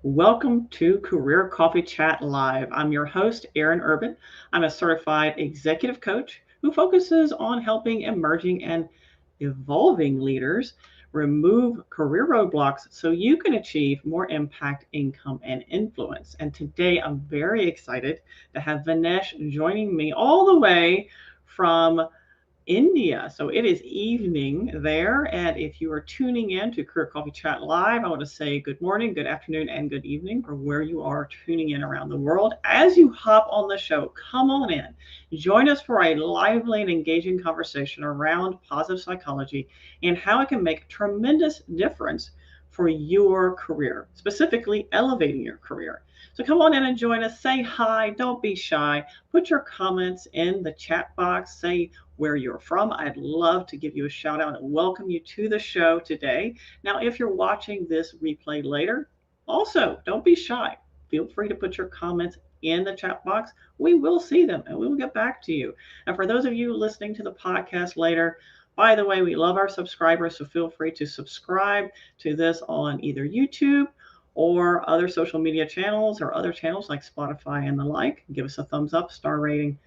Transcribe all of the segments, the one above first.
Welcome to Career Coffee Chat Live. I'm your host, Erin. I'm a certified executive coach who focuses on helping emerging and evolving leaders remove career roadblocks so you can achieve more impact, income, and influence. And today I'm very excited to have Vinesh joining me all the way from India. So it is evening there. And if you are tuning in to Career Coffee Chat Live, I want to say good morning, good afternoon, and good evening for where you are tuning in around the world. As you hop on the show, come on in. Join us for a lively and engaging conversation around positive psychology and how it can make a tremendous difference for your career, specifically elevating your career. So come on in and join us. Say hi. Don't be shy. Put your comments in the chat box. Say where you're from. I'd love to give you a shout out and welcome you to the show today. Now, if you're watching this replay later, also don't be shy. Feel free to put your comments in the chat box. We will see them and we will get back to you. And for those of you listening to the podcast later, by the way, we love our subscribers, so feel free to subscribe to this on either YouTube or other social media channels or other channels like Spotify and the like. Give us a thumbs up, star rating.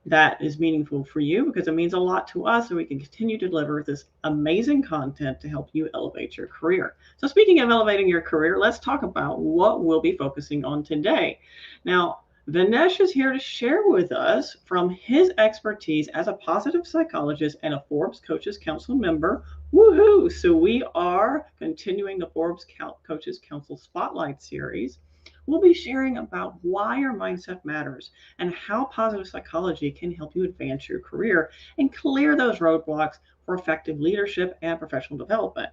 That is meaningful for you because it means a lot to us and we can continue to deliver this amazing content to help you elevate your career. So speaking of elevating your career, let's talk about what we'll be focusing on today. Now, Vinesh is here to share with us from his expertise as a positive psychologist and a Forbes Coaches Council member. Woohoo! So we are continuing the Forbes Coaches Council Spotlight Series. We'll be sharing about why your mindset matters and how positive psychology can help you advance your career and clear those roadblocks for effective leadership and professional development.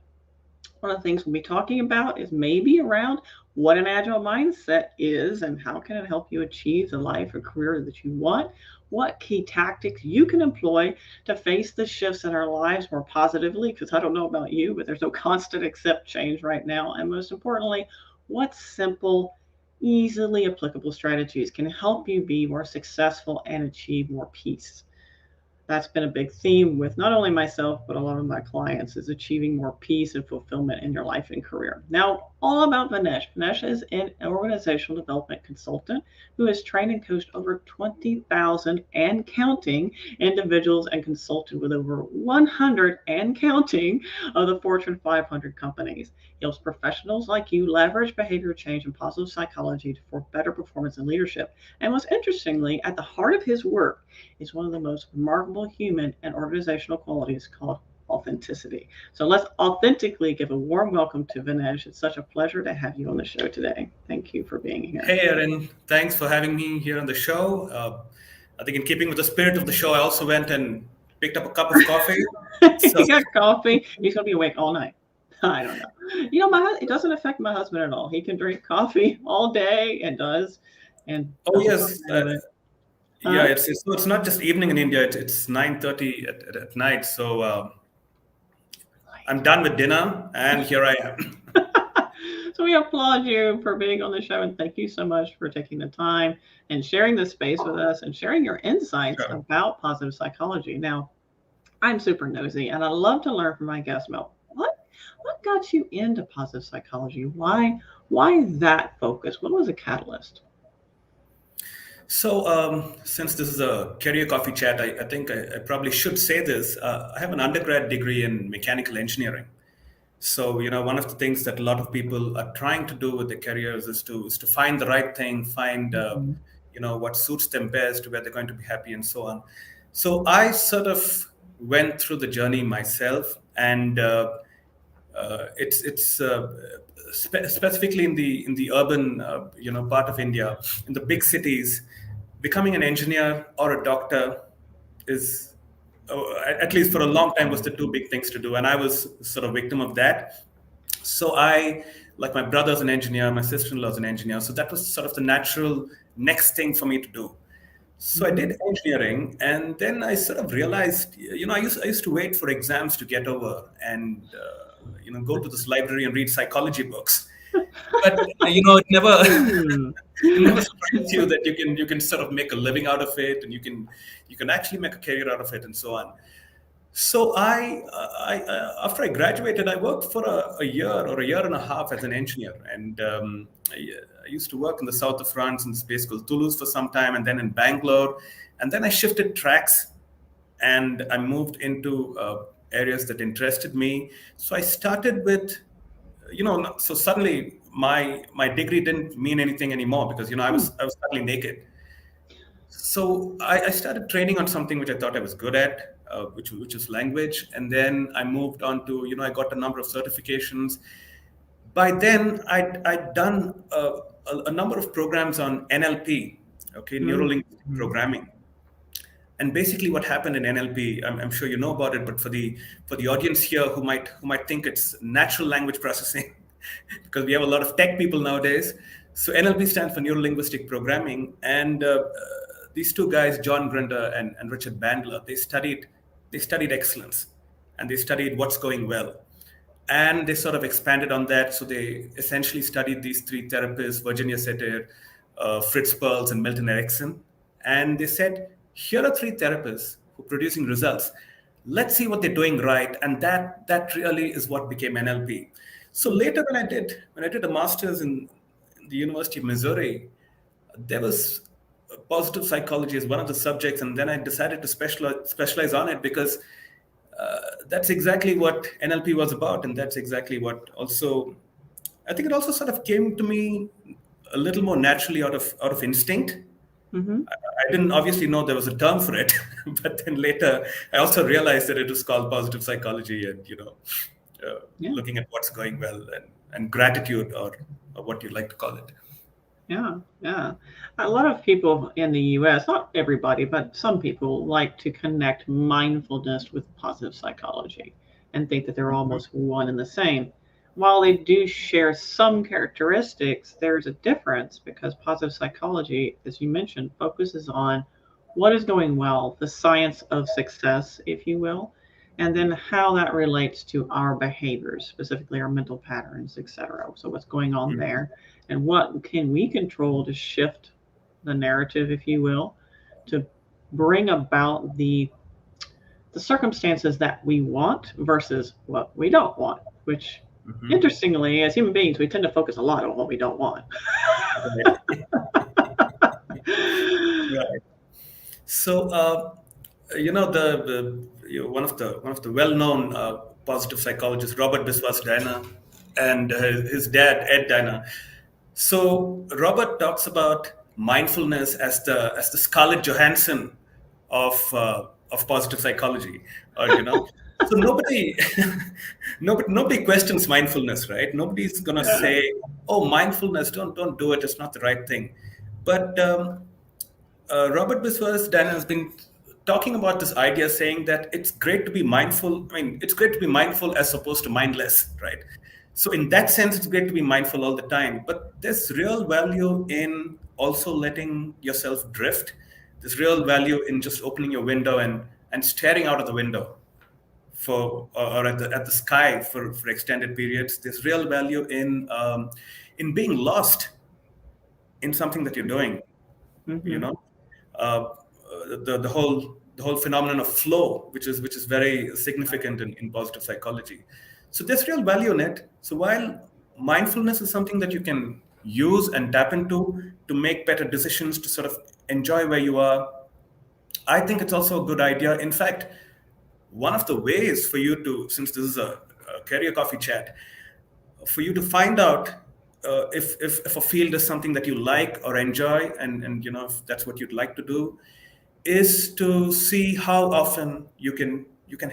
One of the things we'll be talking about is maybe around what an agile mindset is and how can it help you achieve the life or career that you want, what key tactics you can employ to face the shifts in our lives more positively, because I don't know about you, but there's no constant accept change right now. And most importantly, what simple, easily applicable strategies can help you be more successful and achieve more peace. That's been a big theme with not only myself, but a lot of my clients is achieving more peace and fulfillment in your life and career. Now, all about Vinesh. Vinesh is an organizational development consultant who has trained and coached over 20,000 and counting individuals and consulted with over 100 and counting of the Fortune 500 companies. He helps professionals like you leverage behavior change and positive psychology for better performance and leadership. And most interestingly, at the heart of his work is one of the most remarkable human and organizational qualities called authenticity. So let's authentically give a warm welcome to Vinesh. It's such a pleasure to have you on the show today. Thank you for being here. Hey, Erin. Thanks for having me here on the show. I think in keeping with the spirit of the show, I also went and picked up a cup of coffee. You got coffee. He's going to be awake all night. I don't know. You know, it doesn't affect my husband at all. He can drink coffee all day and does. And oh yes, yeah. It's not just evening in India. It's 9:30 at night. So I'm done with dinner, and here I am. So we applaud you for being on the show, and thank you so much for taking the time and sharing this space with us and sharing your insights about positive psychology. Now, I'm super nosy, and I love to learn from my guests about what got you into positive psychology? Why that focus? What was the catalyst? So, since this is a career coffee chat, I think I probably should say this. I have an undergrad degree in mechanical engineering. So, one of the things that a lot of people are trying to do with their careers is to find the right thing, find what suits them best, where they're going to be happy, and so on. So I sort of went through the journey myself, and it's specifically in the urban part of India, in the big cities, becoming an engineer or a doctor is, at least for a long time, was the two big things to do, and I was sort of victim of that. So like my brother's an engineer, my sister-in-law's an engineer, so that was sort of the natural next thing for me to do. So I did engineering, and then I sort of realized, I used to wait for exams to get over and go to this library and read psychology books. But it never strikes you that you can sort of make a living out of it, and you can actually make a career out of it, and so on. So after I graduated, I worked for a year or a year and a half as an engineer, and I used to work in the south of France in this place called Toulouse for some time, and then in Bangalore, and then I shifted tracks, and I moved into areas that interested me. So I started with, so suddenly my degree didn't mean anything anymore because Hmm. I was suddenly naked. So I started training on something which I thought I was good at, which is language, and then I moved on to I got a number of certifications. By then, I'd done a number of programs on NLP, okay, neuro linguistic Mm-hmm. programming. And basically, what happened in NLP, I'm sure you know about it, but for the audience here who might think it's natural language processing, because we have a lot of tech people nowadays. So NLP stands for neuro linguistic programming, and these two guys, John Grinder and Richard Bandler, they studied excellence, and they studied what's going well, and they sort of expanded on that. So they essentially studied these three therapists, Virginia Satir, Fritz Perls, and Milton Erickson. And they said, here are three therapists who are producing results. Let's see what they're doing right. And that really is what became NLP. So later when I did a master's in the University of Missouri, there was positive psychology as one of the subjects, and then I decided to specialize on it because that's exactly what NLP was about, and that's exactly what also I think it also sort of came to me a little more naturally out of instinct. Mm-hmm. I didn't obviously know there was a term for it, but then later I also realized that it was called positive psychology, and Yeah. looking at what's going well and gratitude, or what you like to call it. Yeah, yeah. A lot of people in the US, not everybody, but some people like to connect mindfulness with positive psychology and think that they're Mhm. almost one and the same. While they do share some characteristics, there's a difference because positive psychology, as you mentioned, focuses on what is going well, the science of success, if you will, and then how that relates to our behaviors, specifically our mental patterns, etc. So what's going on there and what can we control to shift the narrative, if you will, to bring about the circumstances that we want versus what we don't want, which Mhm. interestingly, as human beings, we tend to focus a lot on what we don't want. Right. Right. So, one of the well-known positive psychologists, Robert Biswas Dana, and his dad, Ed Dana. So, Robert talks about mindfulness as the Scarlett Johansson of positive psychology, or So nobody, nobody questions mindfulness, right? Nobody's gonna Yeah. say, "Oh, mindfulness, don't do it. It's not the right thing." But Robert Biswas Dan has been talking about this idea, saying that it's great to be mindful. I mean, it's great to be mindful as opposed to mindless, right? So, in that sense, it's great to be mindful all the time. But there's real value in also letting yourself drift. There's real value in just opening your window and staring out of the window or at the sky for extended periods. There's real value in being lost in something that you're doing, you Mm-hmm. know uh, the whole phenomenon of flow, which is very significant in positive psychology. So there's real value in it. So while mindfulness is something that you can use and tap into to make better decisions, to sort of enjoy where you are, I think it's also a good idea. In fact, one of the ways for you to, since this is a career coffee chat, for you to find out if a field is something that you like or enjoy, and if that's what you'd like to do, is to see how often you can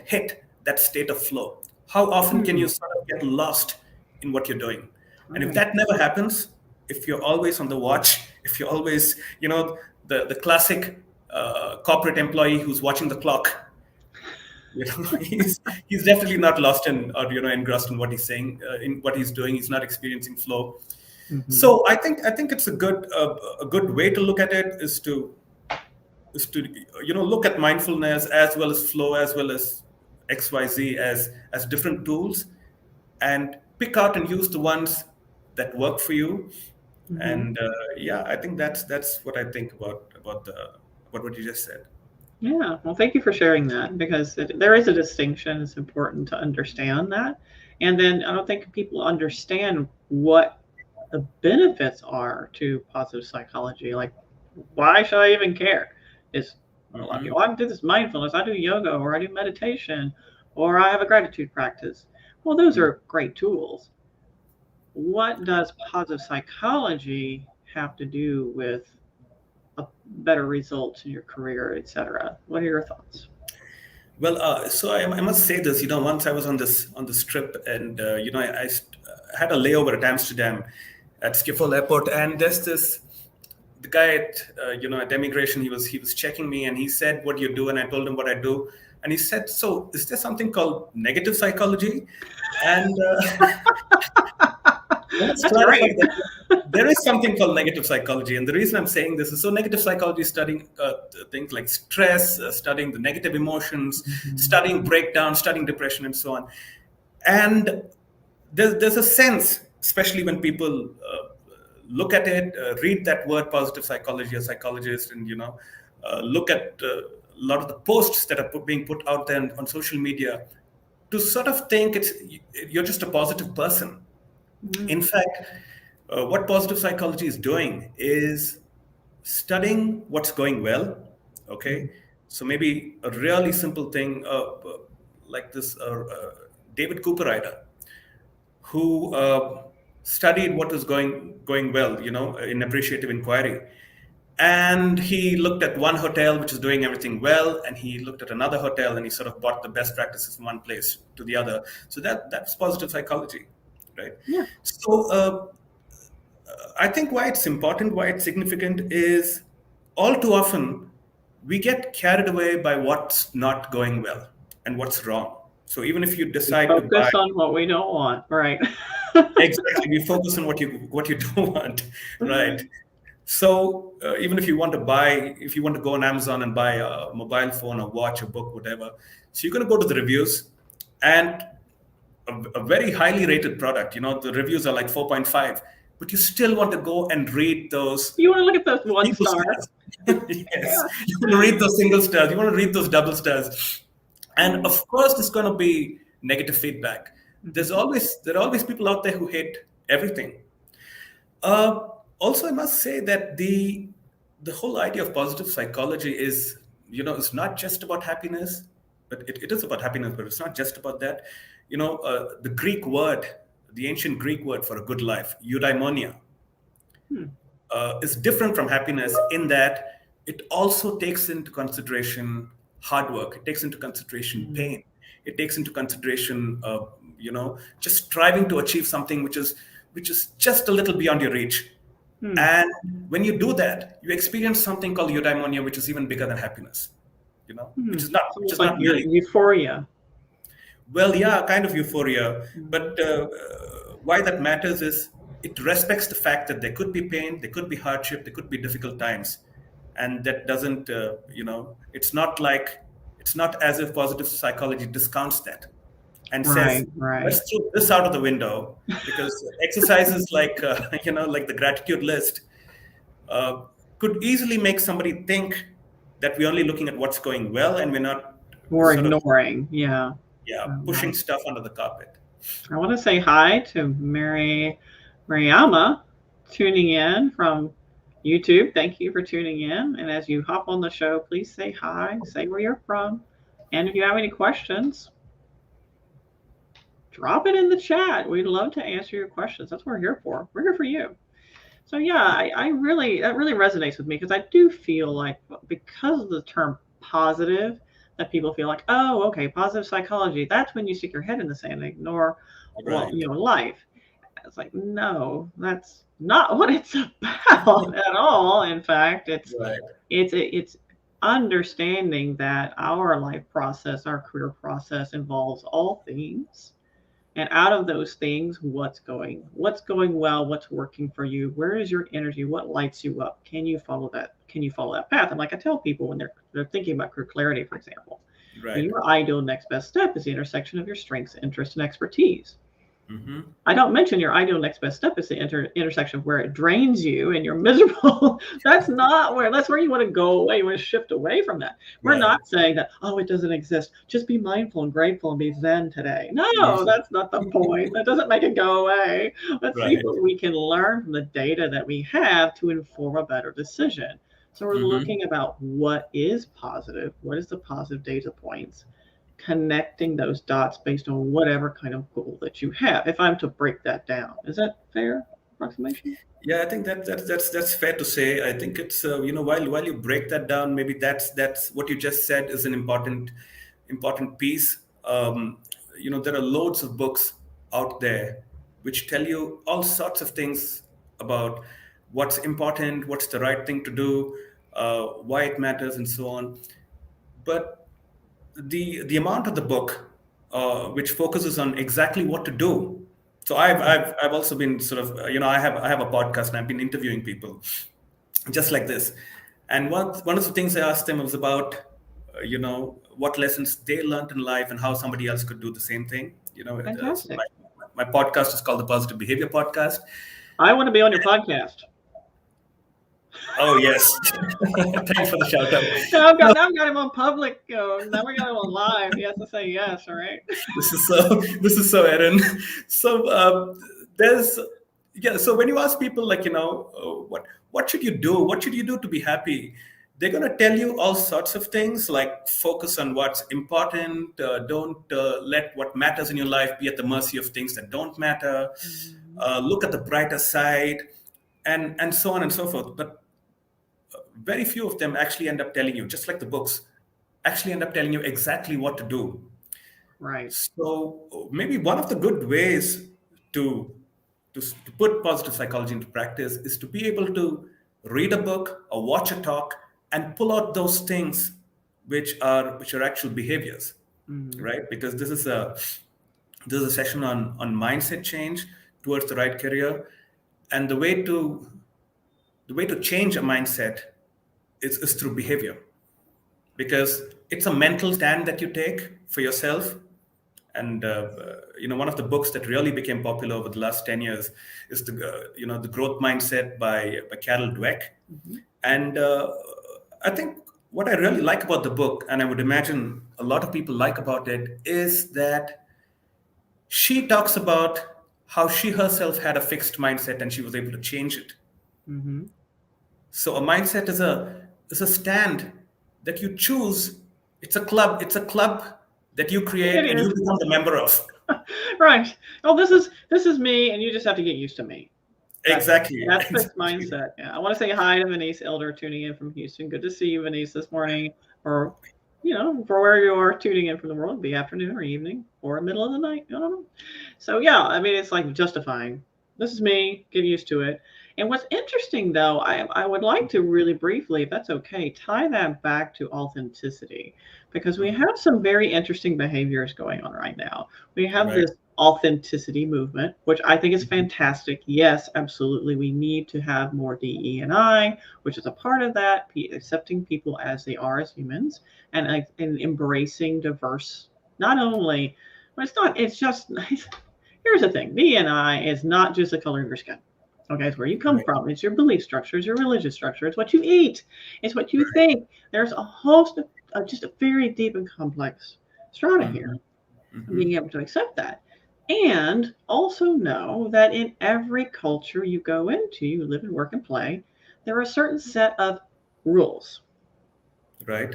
hit that state of flow. How often can Hmm. you sort of get lost in what you're doing? And if Right. that never happens, if you're always on the watch, if you're always, the classic corporate employee who's watching the clock, he's definitely not lost in, or engrossed in what he's saying, in what he's doing. He's not experiencing flow. Mm-hmm. So I think it's a good way to look at it is to look at mindfulness as well as flow as well as XYZ as different tools, and pick out and use the ones that work for you. Mm-hmm. And yeah, I think that's what I think about what you just said. Yeah, well, thank you for sharing that because there is a distinction. It's important to understand that. And then I don't think people understand what the benefits are to positive psychology. Like, why should I even care? Is a lot of Hmm. people, I do this mindfulness, I do yoga, or I do meditation, or I have a gratitude practice. Well, those are great tools. What does positive psychology have to do with a better results in your career, etc.? What are your thoughts? Well, so I must say this. Once I was on this trip, and I had a layover at Amsterdam, at Schiphol Airport, and there's this the guy at at immigration. He was checking me, and he said, "What do you do?" And I told him what I do, and he said, "So is there something called negative psychology?" And let's That's clarify great. that there is something called negative psychology. And the reason I'm saying this is so negative psychology is studying things like stress, studying the negative emotions, Mhm. studying breakdown, studying depression, and so on. And there's a sense, especially when people look at it, read that word positive psychology, a psychologist, and look at a lot of the posts that are being put out there on social media, to sort of think you're just a positive person. In Mm. fact, what positive psychology is doing is studying what's going well. Okay, so maybe a really simple thing, like this David Cooper who studied what was going well, in appreciative inquiry. And he looked at one hotel which is doing everything well, and he looked at another hotel and he sort of brought the best practices from one place to the other. So that's positive psychology, right? Yeah. So I think why it's important, why it's significant is all too often we get carried away by what's not going well and what's wrong. So even if you We decide to buy, focus on what we don't want, right? exactly, we focus on what you don't want, right? So even if you want to buy, if you want to go on Amazon and buy a mobile phone, a watch, a book, whatever, so you're going to go to the reviews, and a very highly rated product, the reviews are like 4.5, but you still want to go and read those You want to look at those one single star. stars. Yes, you want to read those single stars, you want to read those double stars. And Yeah. of course, there's going to be negative feedback. Mhm. There are always people out there who hate everything. Uh, Also, I must say that the whole idea of positive psychology is, it's not just about happiness, but it is about happiness, but it's not just about that. The Greek word, the ancient Greek word for a good life, eudaimonia, Hmm. is different from happiness in that it also takes into consideration hard work. It takes into consideration Mm. pain. It takes into consideration, just striving to achieve something which is just a little beyond your reach. Hmm. And when you do that, you experience something called eudaimonia, which is even bigger than happiness. Hmm. Which is not It's which almost is like not really, euphoria. well, yeah, kind of euphoria. Mhm. But why that matters is it respects the fact that there could be pain, there could be hardship, there could be difficult times. And that doesn't, it's not as if positive psychology discounts that and says, Right, right. let's throw this out of the window, because exercises like, like the gratitude list uh, could easily make somebody think that we're only looking at what's going well, and we're not Or sort of, ignoring. Yeah. yeah, Oh, pushing wow. stuff under the carpet. I want to say hi to Mariama tuning in from YouTube. Thank you for tuning in. And as you hop on the show, please say hi, say where you're from. And if you have any questions, drop it in the chat. We'd love to answer your questions. That's what we're here for. We're here for you. So yeah, I really that really resonates with me because I do feel like because of the term positive, that people feel like, oh, okay, positive psychology. That's when you stick your head in the sand and ignore, well, Right, life. It's like, no, that's not what it's about at all. In fact, right, it's understanding that our life process, our career process involves all things. And out of those things, what's going well, what's working for you, where is your energy, what lights you up? Can you follow that? Can you follow that path? And like I tell people when they're thinking about career clarity, for example, right, your ideal next best step is the intersection of your strengths, interests, and expertise. Mm-hmm. I don't mention your ideal next best step is the intersection where it drains you and you're miserable. That's where you want to go away. You want to shift away from that. We're Right. not saying that, oh, it doesn't exist. Just be mindful and grateful and be zen today. No, Mhm. that's not the point. That doesn't make it go away. Let's see Right. what we can learn from the data that we have to inform a better decision. So we're Mm-hmm. looking about what is positive, what is the positive data points, connecting those dots based on whatever kind of goal that you have. If I'm to break that down, is that fair approximation? Yeah, I think that's fair to say. I think it's while you break that down, maybe that's what you just said is an important piece. There are loads of books out there which tell you all sorts of things about what's important, what's the right thing to do, why it matters, and so on. But the amount of the book which focuses on exactly what to do. So I've also been sort of I have a podcast and I've been interviewing people just like this, and one of the things I asked them was about what lessons they learned in life and how somebody else could do the same thing. So Fantastic. my podcast is called the Positive Behavior Podcast. I want to be on your podcast. Oh yes, thanks for the shout out. Now I've got him on public. Now we got him on live. He has to say yes, all right? This is so Erin. So there's yeah. So when you ask people like what should you do? What should you do to be happy? They're gonna tell you all sorts of things like focus on what's important. Don't let what matters in your life be at the mercy of things that don't matter. Mm-hmm. Look at the brighter side, and so on and so forth. But very few of them actually end up telling you, just like the books, actually end up telling you exactly what to do. Right. So maybe one of the good ways to, to put positive psychology into practice is to be able to read a book or watch a talk and pull out those things which are actual behaviors, Mm-hmm. right? Because this is a session on mindset change towards the right career, and the way to change a mindset is through behavior, because it's a mental stand that you take for yourself. And one of the books that really became popular over the last 10 years is the growth mindset by Carol Dweck. Mm-hmm. And I think what I really like about the book, and I would imagine a lot of people like about it, is that she talks about how she herself had a fixed mindset and she was able to change it. Mm-hmm. So a mindset is a stand that you choose. It's a club. It's a club that you create It and you is. become the member of. Right. Oh, this is me, and you just have to get used to me. That's Exactly. that's fixed Exactly. mindset. Yeah. I want to say hi to Venice Elder tuning in from Houston. Good to see you, Venice, this morning, or for where you are tuning in from the world, be afternoon or evening or middle of the night. I don't know. So yeah, I mean it's like justifying. This is me. Get used to it. And what's interesting though, I would like to really briefly, if that's okay, tie that back to authenticity because we have some very interesting behaviors going on right now. We have Right. this authenticity movement, which I think is fantastic. Yes, absolutely. We need to have more DE&I, which is a part of that, accepting people as they are as humans and embracing diverse, not only, but it's just, here's the thing DE&I is not just the color of your skin. Okay, it's where you come Right. from. It's your belief structure. It's your religious structure. It's what you eat. It's what you Right. think. There's a host of just a very deep and complex strata Mm-hmm. here. And Mm-hmm. being able to accept that. And also know that in every culture you go into, you live and work and play, there are a certain set of rules. Right.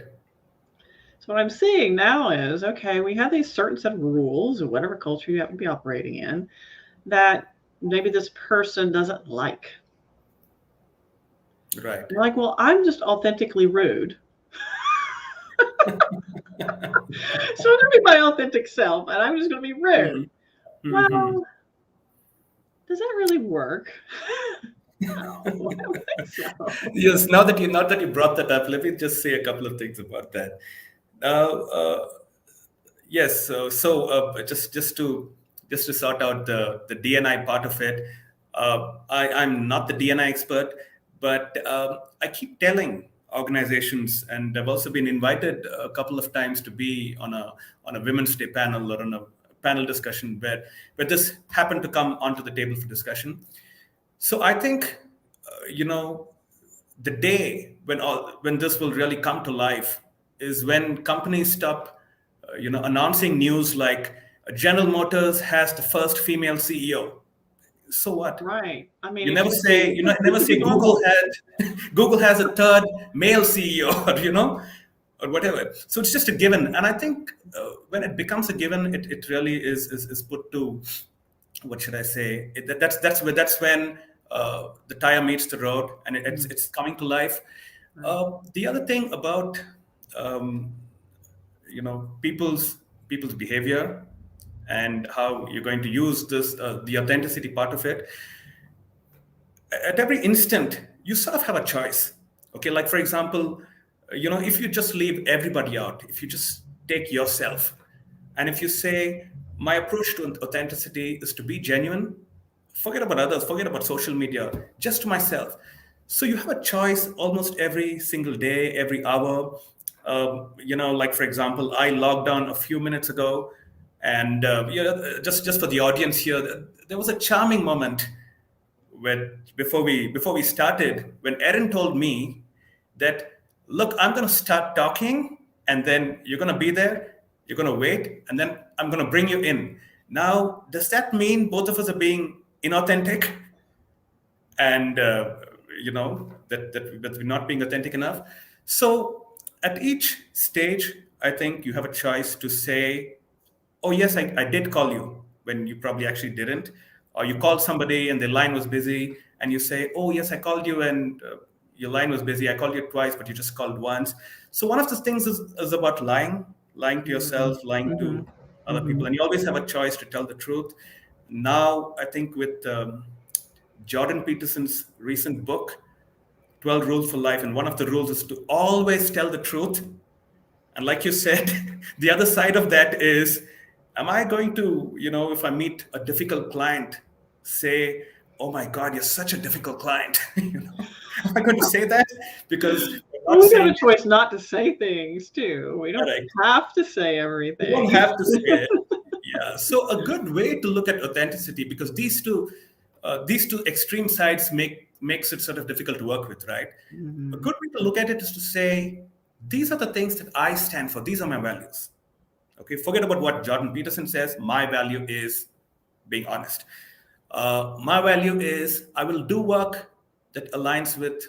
So what I'm seeing now is, okay, we have these certain set of rules or whatever culture you happen to be operating in that maybe this person doesn't like. Right. You're like, well, I'm just authentically rude. So I'm going to be my authentic self and I'm just going to be rude. Mm-hmm. Mm-hmm. Well, does that really work? No, I don't think so. Yes. Now that you brought that up, let me just say a couple of things about that. Now, yes. Just to sort out the DNI part of it, I'm not the DNI expert, but I keep telling organizations, and I've also been invited a couple of times to be on a Women's Day panel or on a panel discussion where this happened to come onto the table for discussion. So I think, the day when this will really come to life is when companies stop, announcing news like General Motors has the first female CEO. So what? Right. I mean, You it never should say, be you know, it never should be say Google normal. had Google has a third male CEO, or or whatever. So it's just a given, and I think when it becomes a given, it really is put to, what should I say? That's when the tire meets the road, and Mm, it's coming to life. right. The other thing about um, people's behavior and how you're going to use this, the authenticity part of it, at every instant you sort of have a choice. Okay, like for example, if you just leave everybody out, if you just take yourself, and if you say my approach to authenticity is to be genuine, forget about others, forget about social media, just myself. So you have a choice almost every single day, every hour. Like for example, I logged on a few minutes ago, and just for the audience here, there was a charming moment before we started, when Erin told me that, look, I'm going to start talking, and then you're going to be there, you're going to wait, and then I'm going to bring you in. Now, does that mean both of us are being inauthentic, and that we're not being authentic enough? So at each stage, I think you have a choice to say, oh yes, I did call you when you probably actually didn't, or you called somebody and their line was busy, and you say, oh yes, I called you, and your line was busy, I called you twice but you just called once. So one of the things is about lying to Mm-hmm. yourself, lying Mm-hmm. to other Mm-hmm. people, and you always have a choice to tell the truth. Now I think with Jordan Peterson's recent book, 12 Rules for Life, and one of the rules is to always tell the truth. And like you said, the other side of that is, am I going to, if I meet a difficult client, say, oh my God, you're such a difficult client? Am I going to say that? Because we're Well, not we have a saying choice not to say things too. We don't correct. have to say You don't everything. have to say it. Yeah. So a good way to look at authenticity, because these two extreme sides makes it sort of difficult to work with, right? A Mm-hmm. good way to look at it is to say, these are the things that I stand for. These are my values. Okay, forget about what Jordan Peterson says. My value is being honest. My value is I will do work that aligns with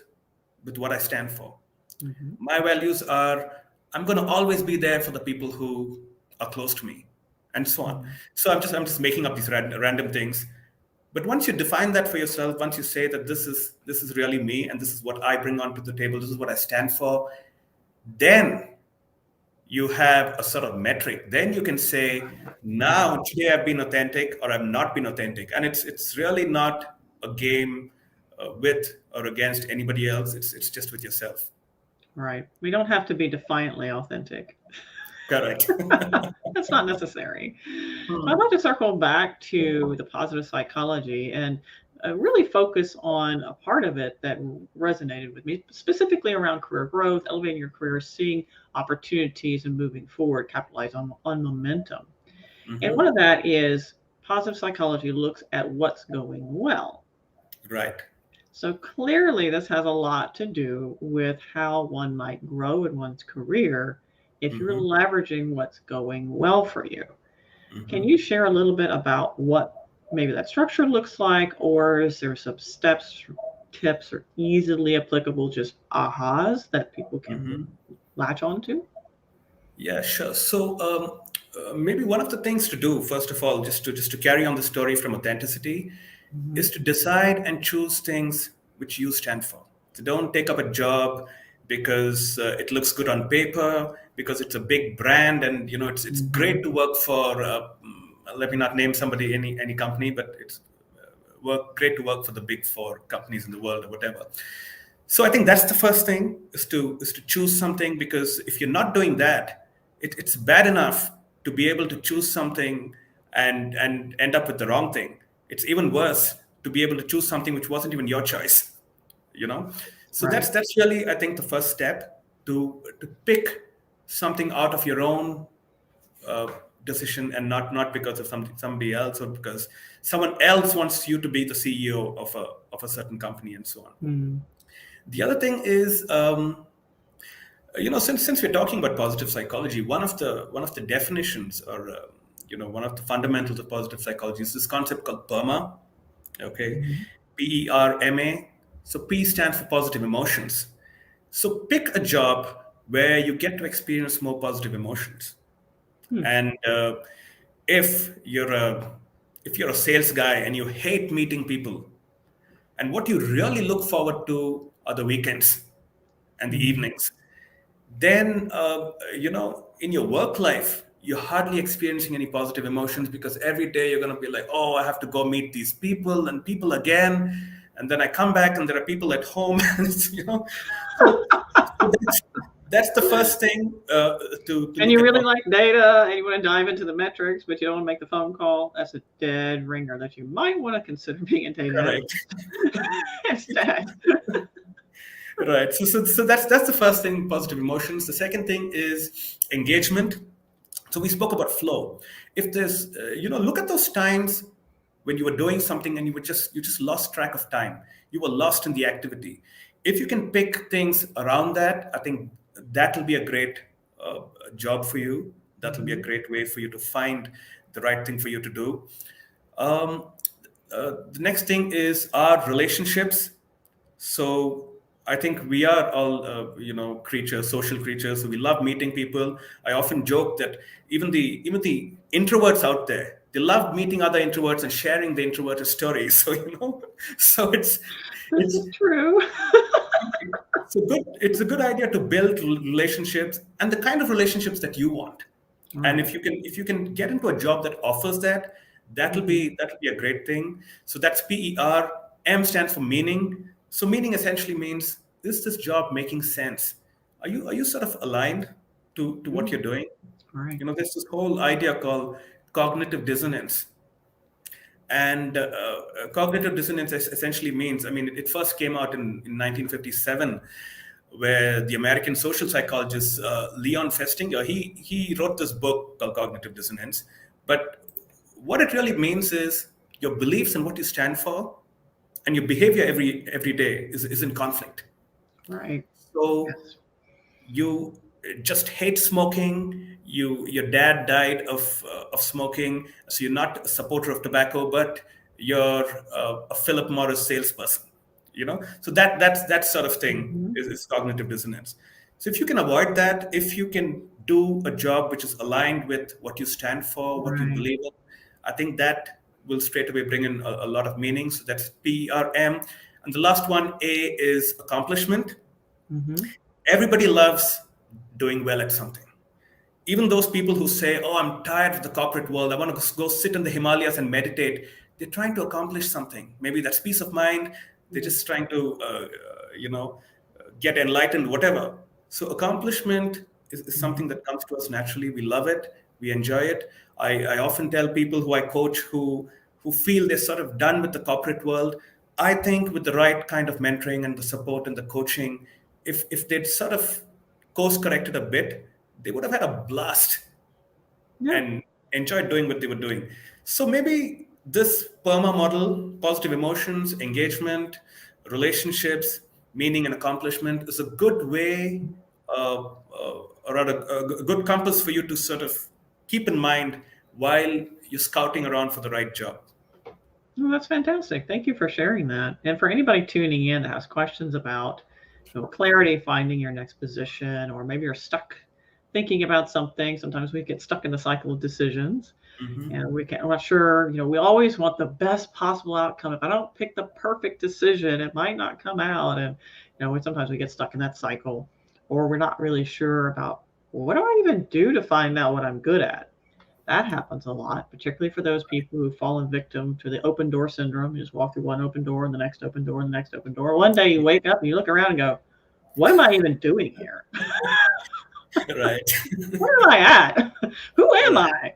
what I stand for. Mm-hmm. My values are I'm going to always be there for the people who are close to me, and so on. Mm-hmm. So I'm just making up these random things. But once you define that for yourself, once you say that this is really me, and this is what I bring onto the table, this is what I stand for, then you have a sort of metric. Then you can say, now today I've been authentic or I've not been authentic, and it's really not a game with or against anybody else. It's just with yourself. Right. We don't have to be defiantly authentic. Correct. That's not necessary. I'd Hmm. like to circle back to the positive psychology and really focus on a part of it that resonated with me, specifically around career growth, elevating your career, seeing opportunities and moving forward, capitalize on momentum. And one Hmm. of that is positive psychology looks at what's going well. Right. So clearly, this has a lot to do with how one might grow in one's career if you're Hmm. leveraging what's going well for you. Can you Hmm. share a little bit about what maybe that structure looks like, or is there some steps, tips, or easily applicable just ahas that people can Hmm. latch onto? Yeah, sure. So maybe one of the things to do, first of all, just to carry on the story from authenticity, Mm-hmm. is to decide and choose things which you stand for. So don't take up a job because it looks good on paper, because it's a big brand, and it's Mm-hmm. great to work for. Let me not name somebody, any company, but it's great to work for the big four companies in the world or whatever. So I think that's the first thing, is to choose something, because if you're not doing that, it's bad enough to be able to choose something and end up with the wrong thing. It's even worse to be able to choose something which wasn't even your choice. you know so Right. that's really, I think, the first step, to pick something out of your own uh, decision and not because of somebody else, or because someone else wants you to be the CEO of a certain company and so on. Mm. The other thing is, since we're talking about positive psychology, one of the definitions, or one of the fundamentals of positive psychology is this concept called PERMA. Okay, Mhm. PERMA. So P stands for positive emotions. So pick a job where you get to experience more positive emotions. Hmm. And if you're a sales guy and you hate meeting people, and what you really look forward to are the weekends and the Mhm. evenings, then in your work life you're hardly experiencing any positive emotions, because every day you're going to be like, oh, I have to go meet these people and people again, and then I come back and there are people at home. So, that's the first thing to And look you at. really like data and you want to dive into the metrics, but you don't want to make the phone call. That's a dead ringer that you might want to consider being a data Correct. analyst instead. Right. So that's the first thing, positive emotions. The second thing is engagement. So we spoke about flow. If there's, look at those times when you were doing something and you just lost track of time. You were lost in the activity. If you can pick things around that, I think that will be a great job for you. That will be a Mhm. great way for you to find the right thing for you to do. Um, the next thing is our relationships. So I think we are all, creatures, social creatures. So we love meeting people. I often joke that even the introverts out there, they love meeting other introverts and sharing the introverted stories. So so This it's is true. it's a good idea to build relationships, and the kind of relationships that you want. And Right. if you can get into a job that offers that, Mhm. that'll be a great thing. So that's PER. M stands for meaning. So meaning essentially means, is this job making sense? Are you sort of aligned to what Mm. you're doing? Right. There's this whole idea called cognitive dissonance. And cognitive dissonance essentially means, I mean, it first came out in 1957, where the American social psychologist Leon Festinger, he wrote this book called Cognitive Dissonance. But what it really means is your beliefs and what you stand for and your behavior every day is in conflict. Right. So Yes. you just hate smoking. Your dad died of smoking, so you're not a supporter of tobacco, but you're a Philip Morris salesperson. So that sort of thing Mhm. is cognitive dissonance. So if you can avoid that, if you can do a job which is aligned with what you stand for, what you Right. believe in, I think that will straight away bring in a lot of meaning. So that's PRM. And the last one, A, is accomplishment. Mhm. Everybody loves doing well at something. Even those people who say, oh, I'm tired of the corporate world, I want to go sit in the Himalayas and meditate, they're trying to accomplish something. Maybe that's peace of mind. They're Mhm. just trying to get enlightened, whatever. So accomplishment is something Mhm. that comes to us naturally. We love it, we enjoy it. I often tell people who I coach who feel they're sort of done with the corporate world, I think with the right kind of mentoring and the support and the coaching, if they'd sort of course corrected a bit, they would have had a blast Yeah. and enjoyed doing what they were doing. So maybe this PERMA model, positive emotions, engagement, relationships, meaning and accomplishment, is a good way, or rather a good compass for you to sort of keep in mind while you're scouting around for the right job. Well, that's fantastic. Thank you for sharing that. And for anybody tuning in that has questions about, clarity, finding your next position, or maybe you're stuck thinking about something. Sometimes we get stuck in the cycle of decisions, Hmm. and I'm not sure. We always want the best possible outcome. If I don't pick the perfect decision, it might not come out. And sometimes we get stuck in that cycle, or we're not really sure about, well, what do I even do to find out what I'm good at? That happens a lot, particularly for those people who've fallen victim to the open door syndrome. You just walk through one open door and the next open door and the next open door. One day you wake up and you look around and go, what am I even doing here? Right. Where am I at? Who am Right. I?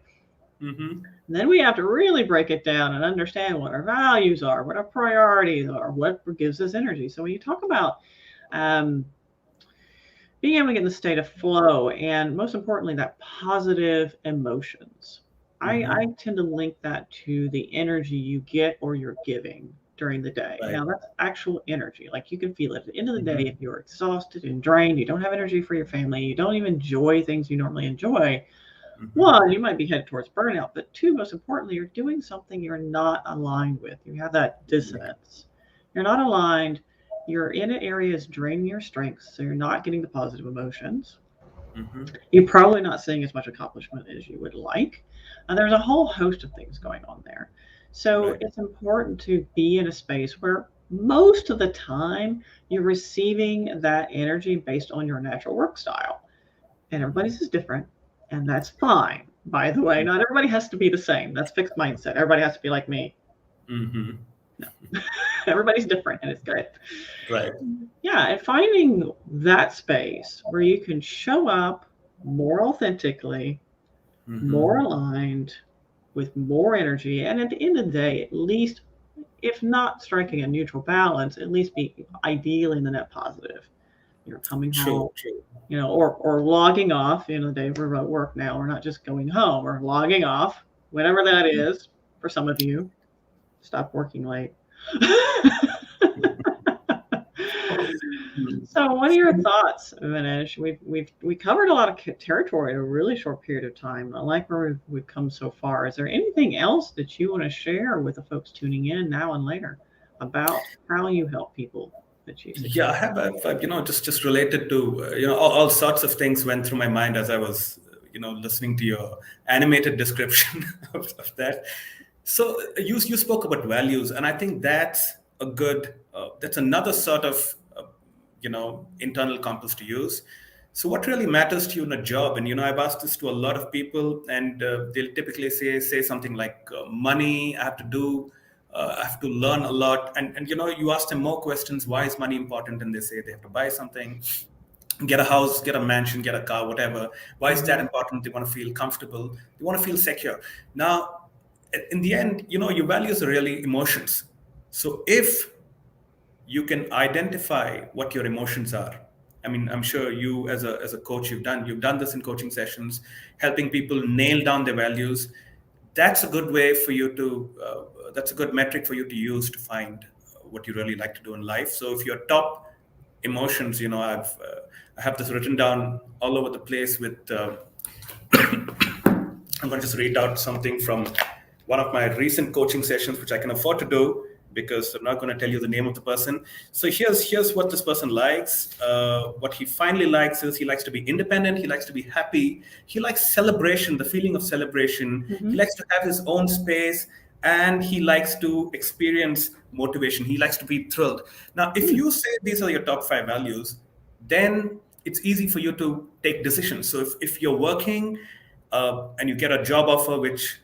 Hmm. And then we have to really break it down and understand what our values are, what our priorities are, what gives us energy. So when you talk about um, being able to get in the state of flow, and most importantly, that positive emotions. Mm-hmm. I tend to link that to the energy you get or you're giving during the day. Right. Now, that's actual energy. Like you can feel it at the end of the day. Mm-hmm. If you're exhausted and drained, you don't have energy for your family, you don't even enjoy things you normally enjoy. Mm-hmm. One, you might be headed towards burnout, but two, most importantly, you're doing something you're not aligned with. You have that dissonance. You're not aligned. You're in an area that's draining your strengths, so you're not getting the positive emotions. Mm-hmm. You're probably not seeing as much accomplishment as you would like. And there's a whole host of things going on there. So Right. it's important to be in a space where most of the time you're receiving that energy based on your natural work style. And everybody's is different, and that's fine. By the way, not everybody has to be the same. That's fixed mindset. Everybody has to be like me. Mm-hmm. No, everybody's different, and it's great. Right. Yeah, and finding that space where you can show up more authentically, Mm-hmm. more aligned, with more energy, and at the end of the day, at least, if not striking a neutral balance, at least be ideally in the net positive. You're coming home, True. True. or logging off. The day of remote work now, we're not just going home, we're logging off, whenever that is. For some of you, stop working late. So, what are your thoughts, Vinesh? We covered a lot of territory in a really short period of time. I like where we've come so far. Is there anything else that you want to share with the folks tuning in now and later about how you help people achieve Yeah, success? just related to all sorts of things went through my mind as I was listening to your animated description of that. So you spoke about values, and I think that's another sort of internal compass to use. So what really matters to you in a job? And I've asked this to a lot of people, and they'll typically say something like money. I have to learn a lot, and you ask them more questions. Why is money important? And they say they have to buy something, get a house, get a mansion, get a car, whatever. Why is that Mhm. important? They want to feel comfortable. They want to feel secure. Now, in the end, your values are really emotions. So if you can identify what your emotions are. I mean, I'm sure you as a coach, you've done this in coaching sessions, helping people nail down their values. That's a good way for you to that's a good metric for you to use to find what you really like to do in life. So if your top emotions, I have this written down all over the place with I'm going to just read out something from one of my recent coaching sessions, which I can afford to do because I'm not going to tell you the name of the person. So here's what this person likes. What he finally likes is he likes to be independent. He likes to be happy. He likes celebration, the feeling of celebration. He Mhm. likes to have his own space, and he likes to experience motivation. He likes to be thrilled. Now, if Hmm. you say these are your top 5 values, then it's easy for you to take decisions. So if you're working and you get a job offer, which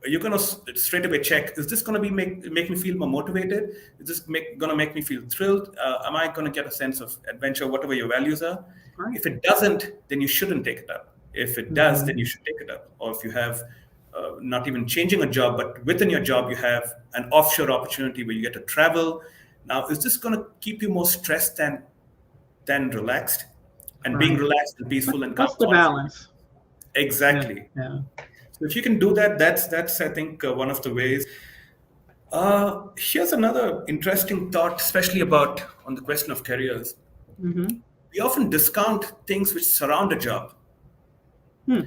you're going to straight away check, is this going to make me feel more motivated? Is this going to make me feel thrilled? Am I going to get a sense of adventure, whatever your values are? Right. If it doesn't, then you shouldn't take it up. If it does, then Mhm. you should take it up. Or if you have not even changing a job, but within your job, you have an offshore opportunity where you get to travel. Now, is this going to keep you more stressed than relaxed? And being Right. relaxed and peaceful and calm What's is the one of them. balance? Yeah. Exactly. Yeah. So if you can do that, that's I think one of the ways. Here's another interesting thought, especially about on the question of careers. Mhm. We often discount things which surround a job, Hmm.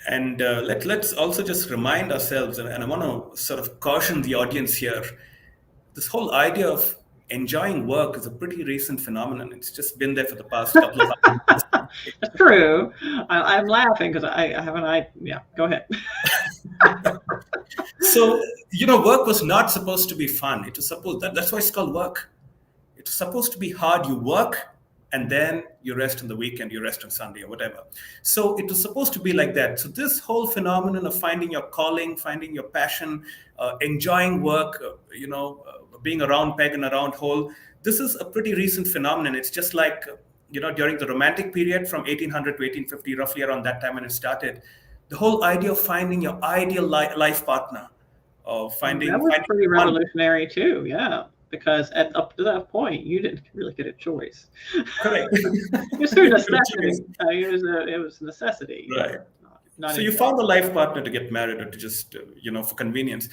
and let's also just remind ourselves, and I want to sort of caution the audience here. This whole idea of enjoying work is a pretty recent phenomenon. It's just been there for the past couple of years. That's true. I'm laughing because I have an idea. Yeah, go ahead. So, work was not supposed to be fun. It was supposed that's why it's called work. It's supposed to be hard. You work and then you rest on the weekend, you rest on Sunday or whatever. So it was supposed to be like that. So this whole phenomenon of finding your calling, finding your passion, enjoying work, being a round peg in a round hole, this is a pretty recent phenomenon. It's just like, during the Romantic period from 1800 to 1850, roughly around that time when it started, the whole idea of finding your ideal life partner, or That finding was finding pretty one. revolutionary too. Yeah. because up to that point, you didn't really get a choice. Correct. It was through necessity. Choice. It was necessity. Right. Not So you anything. found a life partner to get married or to just, for convenience.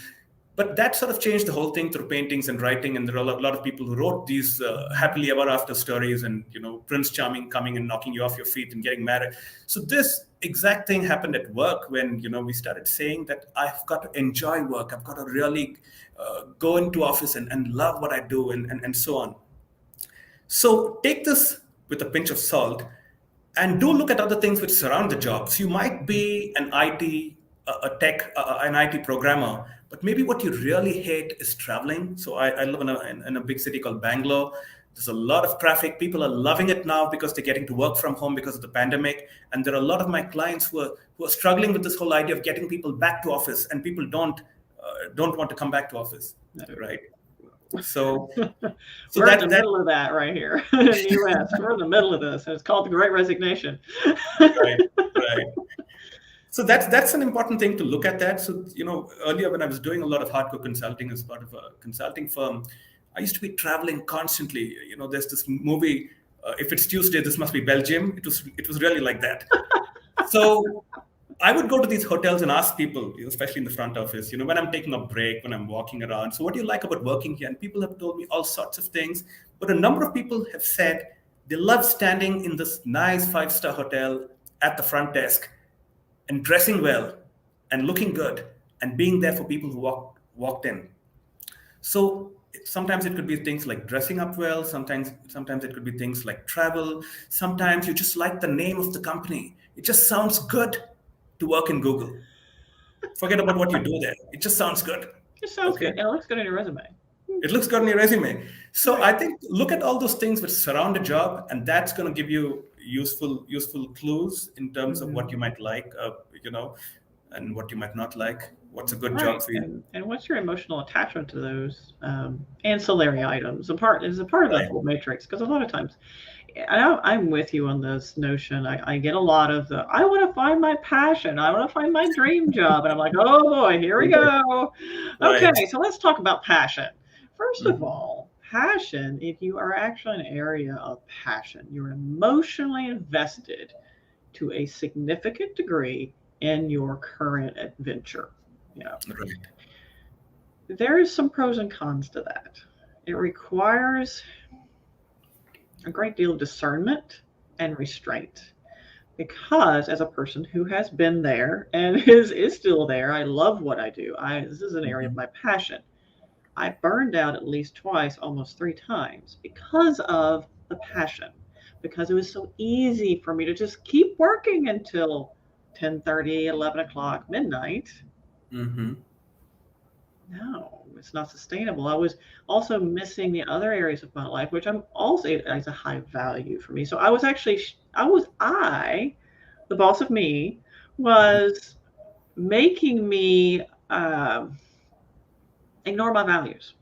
But that sort of changed the whole thing through paintings and writing. And there are a lot of people who wrote these happily ever after stories and, Prince Charming coming and knocking you off your feet and getting married. So this exact thing happened at work when, we started saying that I've got to enjoy work. I've got to really go into office and love what I do and so on. So take this with a pinch of salt and do look at other things which surround the jobs. You might be an IT, an IT programmer, but maybe what you really hate is traveling. So I live in a big city called Bangalore. There's a lot of traffic. People are loving it now because they're getting to work from home because of the pandemic. And there are a lot of my clients who are struggling with this whole idea of getting people back to office, and people don't want to come back to office, right? So we're in the middle of that right here in the U.S. We're in the middle of this, and it's called the Great Resignation. Right. So that's an important thing to look at that. So, earlier when I was doing a lot of hardcore consulting as part of a consulting firm, I used to be traveling constantly. There's this movie, If It's Tuesday, This Must Be Belgium. It was really like that. So I would go to these hotels and ask people, especially in the front office, when I'm taking a break, when I'm walking around, so what do you like about working here? And people have told me all sorts of things. But a number of people have said they love standing in this nice 5-star hotel at the front desk and dressing well and looking good and being there for people who walked in. So sometimes it could be things like dressing up well. Sometimes it could be things like travel. Sometimes you just like the name of the company. It just sounds good to work in Google. Forget about what you do there. It just sounds good. It sounds good. And it looks good on your resume. It looks good on your resume. So I think look at all those things which surround a job, and that's going to give you useful clues in terms of what you might like, and what you might not like. What's a good job for you? And what's your emotional attachment to those ancillary items? Is a part of the whole matrix, because a lot of times, I'm with you on this notion. I get a lot of I want to find my passion. I want to find my dream job. And I'm like, oh boy, here we go. Okay, so let's talk about passion. First of all, passion, if you are actually in an area of passion, you're emotionally invested to a significant degree in your current adventure. Right. There is some pros and cons to that. It requires a great deal of discernment and restraint, because as a person who has been there and is still there, I love what I do. This is an area of my passion. I burned out at least twice, almost 3 times, because of the passion, because it was so easy for me to just keep working until 10:30, 11 o'clock, midnight. Mm-hmm. No, it's not sustainable. I was also missing the other areas of my life, which I'm also as a high value for me. So I was the boss of me, was making me ignore my values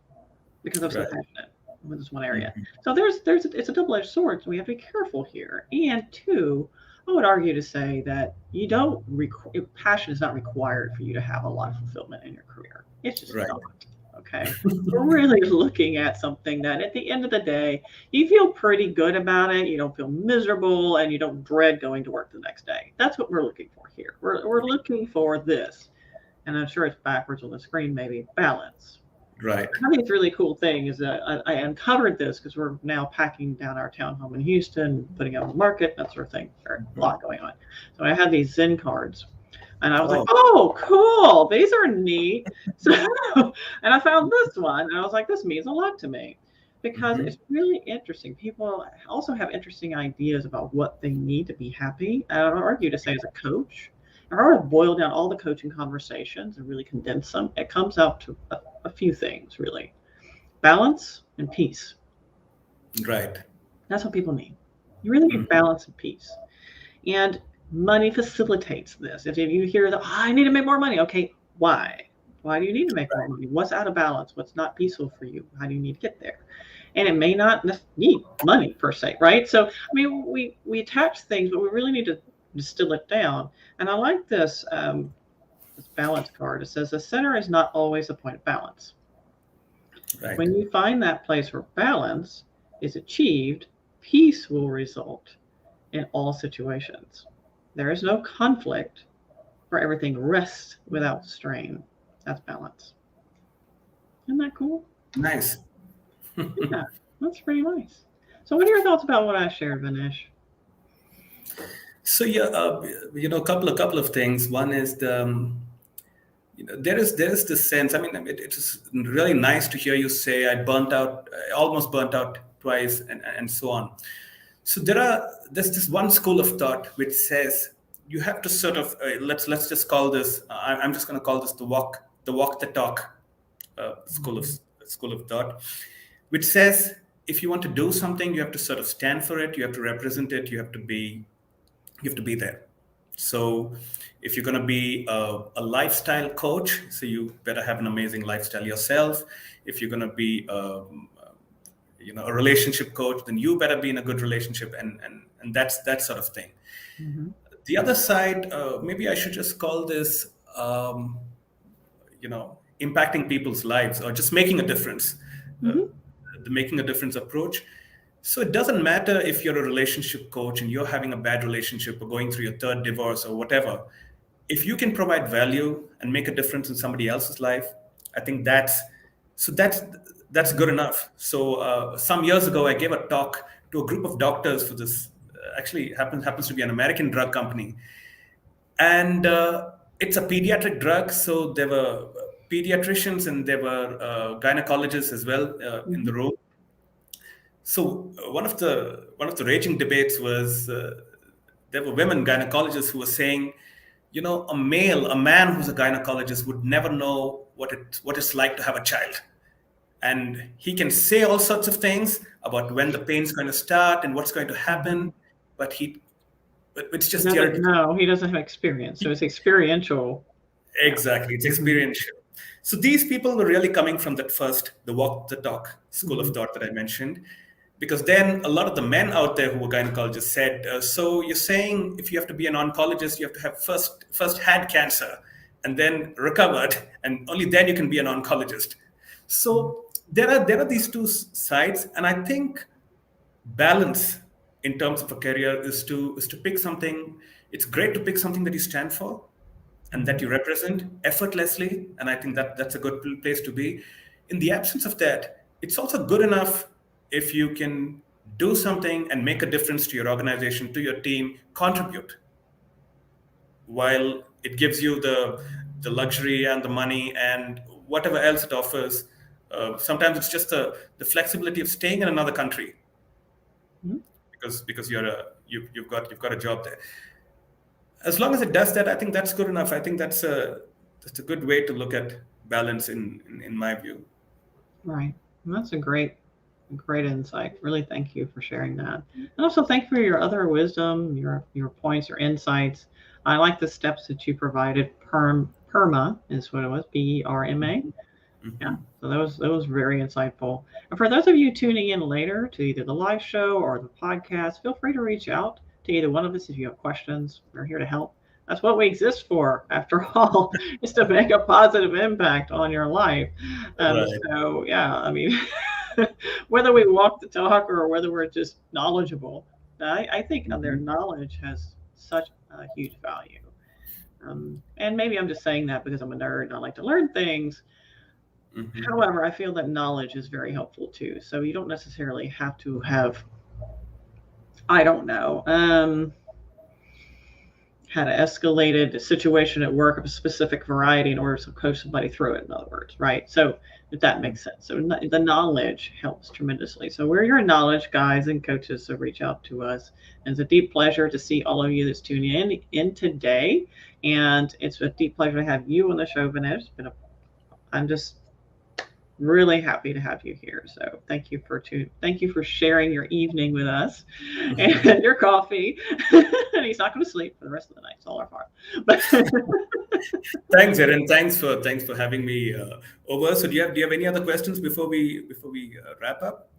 because I was so passionate with this one area. So it's a double-edged sword. So we have to be careful here. And 2, I would argue to say that passion is not required for you to have a lot of fulfillment in your career. It's just not. Okay. We're really looking at something that at the end of the day, you feel pretty good about it. You don't feel miserable, and you don't dread going to work the next day. That's what we're looking for here. We're looking for this. And I'm sure it's backwards on the screen, maybe balance. Right. I think it's a really cool thing is that I uncovered this because we're now packing down our townhome in Houston, putting it on the market, that sort of thing. There's a lot going on. So I had these Zen cards, and I was like, oh, cool. These are neat. So, and I found this one, and I was like, this means a lot to me, because it's really interesting. People also have interesting ideas about what they need to be happy. And I would argue to say, as a coach, if I were to boil down all the coaching conversations and really condense them, it comes out to a few things, really. Balance and peace. Right. That's what people need. You really need balance and peace. And money facilitates this. If you hear that, I need to make more money. Okay, why? Why do you need to make more money? What's out of balance? What's not peaceful for you? How do you need to get there? And it may not need money per se, right? So, I mean, we attach things, but we really need to distill it down. And I like this balance card. It says the center is not always the point of balance. Right. When you find that place where balance is achieved, peace will result in all situations. There is no conflict, for everything rests without strain. That's balance. Isn't that cool? Nice. Yeah, that's pretty nice. So, what are your thoughts about what I shared, Vinesh? So yeah, a couple of things. One is there is this sense. I mean, it is really nice to hear you say I almost burnt out twice, and so on. So there's this one school of thought which says you have to sort of let's just call this. I'm just going to call this the walk the talk school of Mhm. thought, which says if you want to do something, you have to sort of stand for it. You have to represent it. You have to be there. So if you're going to be a lifestyle coach, so you better have an amazing lifestyle yourself. If you're going to be a relationship coach, then you better be in a good relationship, and that's that sort of thing. Mhm. The other side, maybe I should just call this impacting people's lives or just making a difference, uh, Mhm. the making a difference approach. So it doesn't matter if you're a relationship coach and you're having a bad relationship or going through your third divorce or whatever. If you can provide value and make a difference in somebody else's life, I think that's good enough. So some years ago, I gave a talk to a group of doctors for this. Actually, happens to be an American drug company, and it's a pediatric drug. So there were pediatricians and there were gynecologists as well in the Mhm. room. So one of the raging debates was there were women gynecologists who were saying, a man who's a gynecologist would never know what it's like to have a child, and he can say all sorts of things about when the pain's going to start and what's going to Mhm. happen, but it's He just doesn't theoretical. know. He doesn't have experience, so it's experiential. Yeah. Exactly, it's Mhm. experiential. So these people were really coming from the walk the talk school of Mhm. thought that I mentioned, because then a lot of the men out there who were gynecologists said, "So you're saying if you have to be an oncologist, you have to have first had cancer, and then recovered, and only then you can be an oncologist." So there are these two sides, and I think balance in terms of a career is to pick something. It's great to pick something that you stand for and that Mhm. you represent effortlessly, and I think that's a good place to be. In the absence of that, it's also good enough if you can do something and make a difference to your organization, to your team, contribute, while it gives you the luxury and the money and whatever else it offers. Sometimes it's just the flexibility of staying in another country Mhm. because you've got a job there. As long as it does that, I think that's good enough. I think that's a good way to look at balance in my view. Right. And that's a great insight. Really, thank you for sharing that. And also, thank you for your other wisdom, your points, your insights. I like the steps that you provided. PERMA is what it was. PERMA. Yeah. Hmm. So that was very insightful. And for those of you tuning in later to either the live show or the podcast, feel free to reach out to either one of us if you have questions. We're here to help. That's what we exist for, after all, is to make a positive impact on your life. Right. So yeah, I mean, whether we walk the talk or whether we're just knowledgeable, I think their Hmm. knowledge has such a huge value. And maybe I'm just saying that because I'm a nerd and I like to learn things. Hmm. However, I feel that knowledge is very helpful too. So you don't necessarily have to have, I don't know, had an escalated situation at work of a specific variety in order to coach somebody through it, in other words, right? So if that makes sense. So the knowledge helps tremendously. So we're your knowledge guys and coaches. So reach out to us. And it's a deep pleasure to see all of you that's tuning in today. And it's a deep pleasure to have you on the show, Vanessa. I'm just really happy to have you here. So thank you for sharing your evening with us and your coffee. And he's not going to sleep for the rest of the night. It's all our fault. But Thanks, Erin. Thanks for having me over. So do you have any other questions before we wrap up?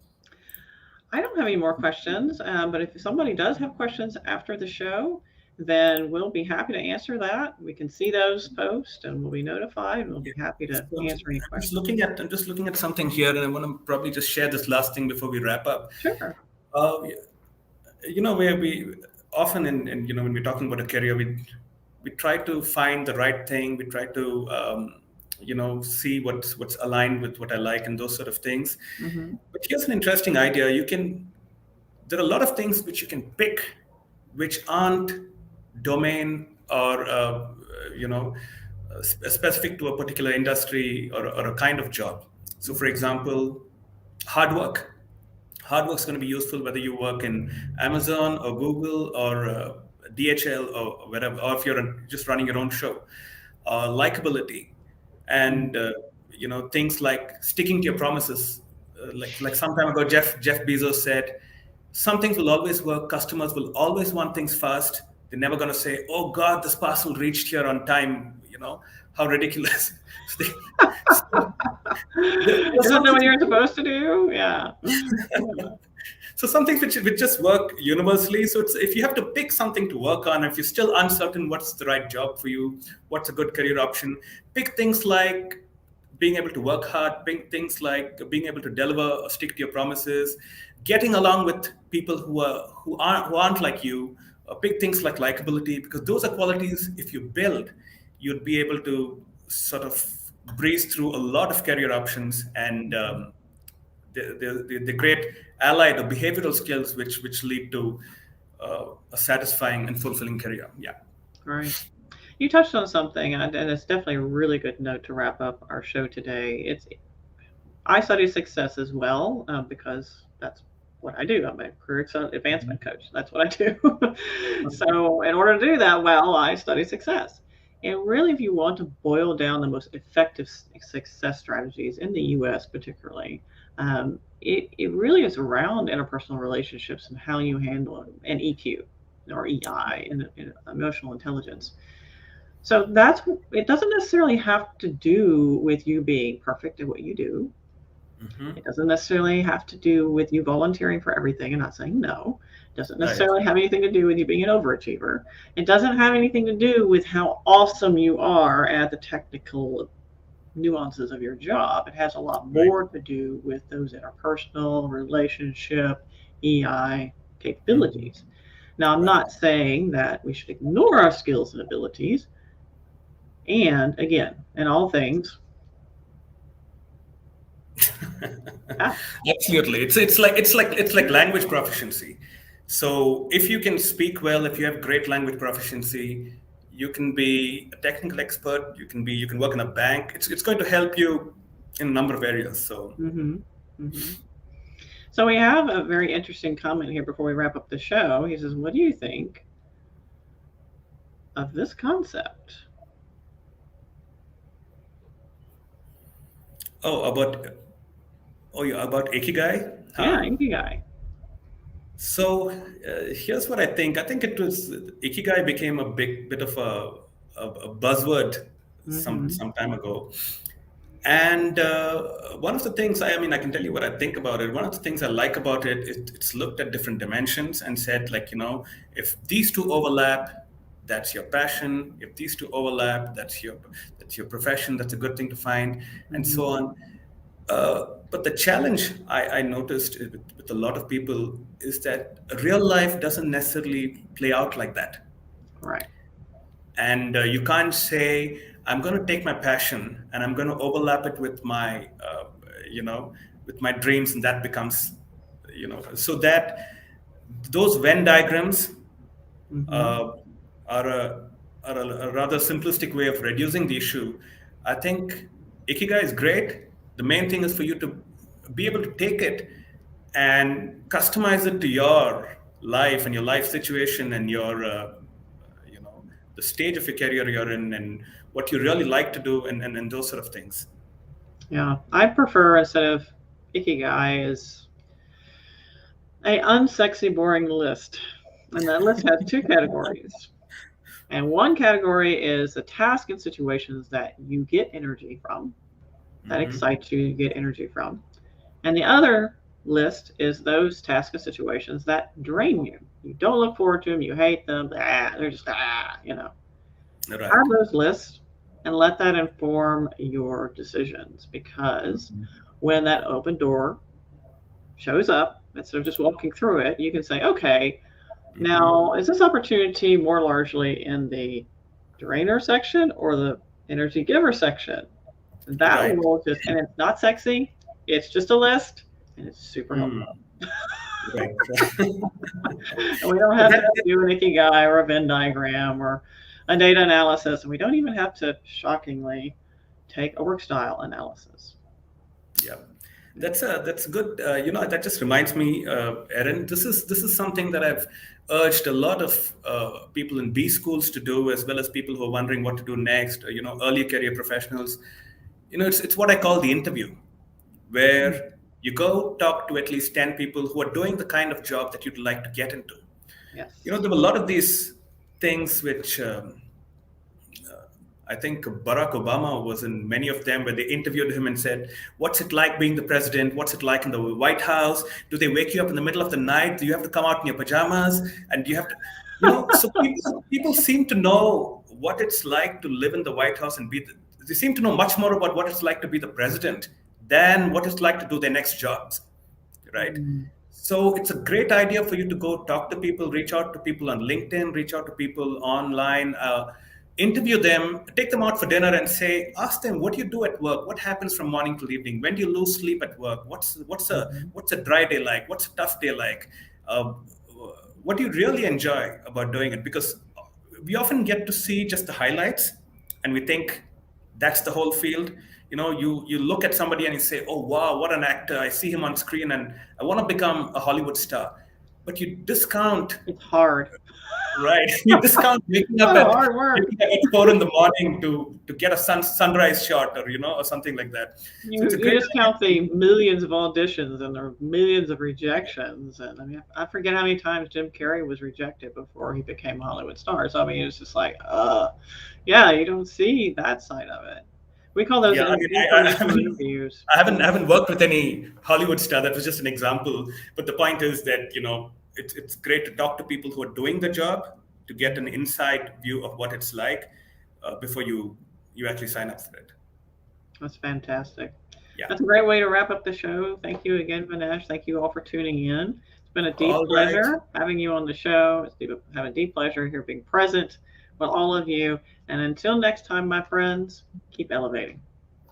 I don't have any more questions. But if somebody does have questions after the show, then we'll be happy to answer that. We can see those posts and we'll be notified and we'll be happy to So answer any questions. I'm just looking at something here, and I want to probably just share this last thing before we wrap up. Sure. Uh, where we often when we're talking about a career, we try to find the right thing. We try to see what's aligned with what I like and those sort of things. Mm-hmm. But here's an interesting idea. There are a lot of things which you can pick, which aren't domain or specific to a particular industry or a kind of job. So, for example, hard work. Hard work is going to be useful whether you work in Amazon or Google or DHL or wherever, or if you're just running your own show. Likability and things like sticking to your promises. Like some time ago, Jeff Bezos said, some things will always work. Customers will always want things fast. They're never going to say, "Oh God, this parcel reached here on time." How ridiculous. Isn't that what you're supposed to do? Yeah. So some things which just work universally. So if you have to pick something to work on, if you're still uncertain what's the right job for you, what's a good career option, pick things like being able to work hard, pick things like being able to deliver or stick to your promises, getting along with people who aren't like you. Pick things like likability, because those are qualities if you build, you'd be able to sort of breeze through a lot of career options and the great allied or behavioral skills which lead to a satisfying and fulfilling career. Yeah. Right. You touched on something, and it's definitely a really good note to wrap up our show today. I study success as well because that's what I do. I'm a career advancement coach. That's what I do. So in order to do that well, I study success. And really, if you want to boil down the most effective success strategies in the U.S. particularly, it really is around interpersonal relationships and how you handle them, and EQ or EI, and emotional intelligence. So it doesn't necessarily have to do with you being perfect at what you do. Mm-hmm. It doesn't necessarily have to do with you volunteering for everything and not saying no. It doesn't necessarily have anything to do with you being an overachiever. It doesn't have anything to do with how awesome you are at the technical nuances of your job. It has a lot more to do with those interpersonal, relationship, EI capabilities. Now, I'm not saying that we should ignore our skills and abilities. And again, in all things, absolutely, it's like language proficiency. So if you can speak well, if you have great language proficiency, you can be a technical expert. You can work in a bank. It's going to help you in a number of areas. So. So we have a very interesting comment here before we wrap up the show. He says, "What do you think of this concept?" About Ikigai? Huh? Yeah, Ikigai. So here's what I think. I think it was Ikigai became a bit of a buzzword some time ago. And one of the things, I can tell you what I think about it. One of the things I like about it is it's looked at different dimensions and said, if these two overlap, that's your passion. If these two overlap, that's your profession. That's a good thing to find, and so on. But the challenge I noticed with a lot of people is that real life doesn't necessarily play out like that. Right. And you can't say, I'm going to take my passion and I'm going to overlap it with my, with my dreams, and that becomes, so that those Venn diagrams are a rather simplistic way of reducing the issue. I think Ikigai is great. The main thing is for you to be able to take it and customize it to your life and your life situation and your, the stage of your career you're in and what you really like to do and those sort of things. Yeah, I prefer, instead of Ikigai, is a unsexy, boring list. And that list has two categories. And one category is the task and situations that you get energy from, that excites you, get energy from. And the other list is those tasks and situations that drain you. You don't look forward to them, you hate them, they're just, Have Right. those lists and let that inform your decisions because when that open door shows up, instead of just walking through it, you can say, okay, Hmm. now is this opportunity more largely in the drainer section or the energy giver section? That Right. will just, and it's not sexy, it's just a list and it's super Hmm. helpful. Right. And we don't So have to that, do an ikigai or a Venn diagram or a data analysis, and we don't even have to, shockingly, take a work style analysis. yeah, that's good. That just reminds me, Erin. This is something that I've urged a lot of people in B schools to do, as well as people who are wondering what to do next. Early career professionals. It's what I call the interview, Mm. where you go talk to at least 10 people who are doing the kind of job that you'd like to get into. Yes. There were a lot of these things which. I think Barack Obama was in many of them where they interviewed him and said, "What's it like being the president? What's it like in the White House? Do they wake you up in the middle of the night? Do you have to come out in your pajamas? And do you have to, So people seem to know what it's like to live in the White House and they seem to know much more about what it's like to be the president than what it's like to do their next jobs, right? Mm. So it's a great idea for you to go talk to people, reach out to people on LinkedIn, reach out to people online, interview them, take them out for dinner, and ask them, what do you do at work? What happens from morning till evening? When do you lose sleep at work? Mhm. What's a dry day like? What's a tough day like? Uh, what do you really enjoy about doing it? Because we often get to see just the highlights, and we think that's the whole field. You look at somebody and you say, "Oh wow, what an actor! I see him on screen, and I want to become a Hollywood star." But you discount, It's hard. right? You discount waking up Oh, at hard work. 4 in the morning to get a sunrise shot, or something like that. So You it's a you great just count the millions of auditions and the millions of rejections, and I mean, I forget how many times Jim Carrey was rejected before he became a Hollywood star. So I mean, it's just like, yeah, you don't see that side of it. We call those Yeah, I mean, I informational haven't, interviews. I haven't worked with any Hollywood star. That was just an example. But the point is that it's great to talk to people who are doing the job to get an inside view of what it's like before you actually sign up for it. That's fantastic. Yeah. That's a great way to wrap up the show. Thank you again, Vinesh. Thank you all for tuning in. It's been a deep All right. pleasure having you on the show. Have a deep pleasure here being present with all of you. And until next time, my friends, keep elevating.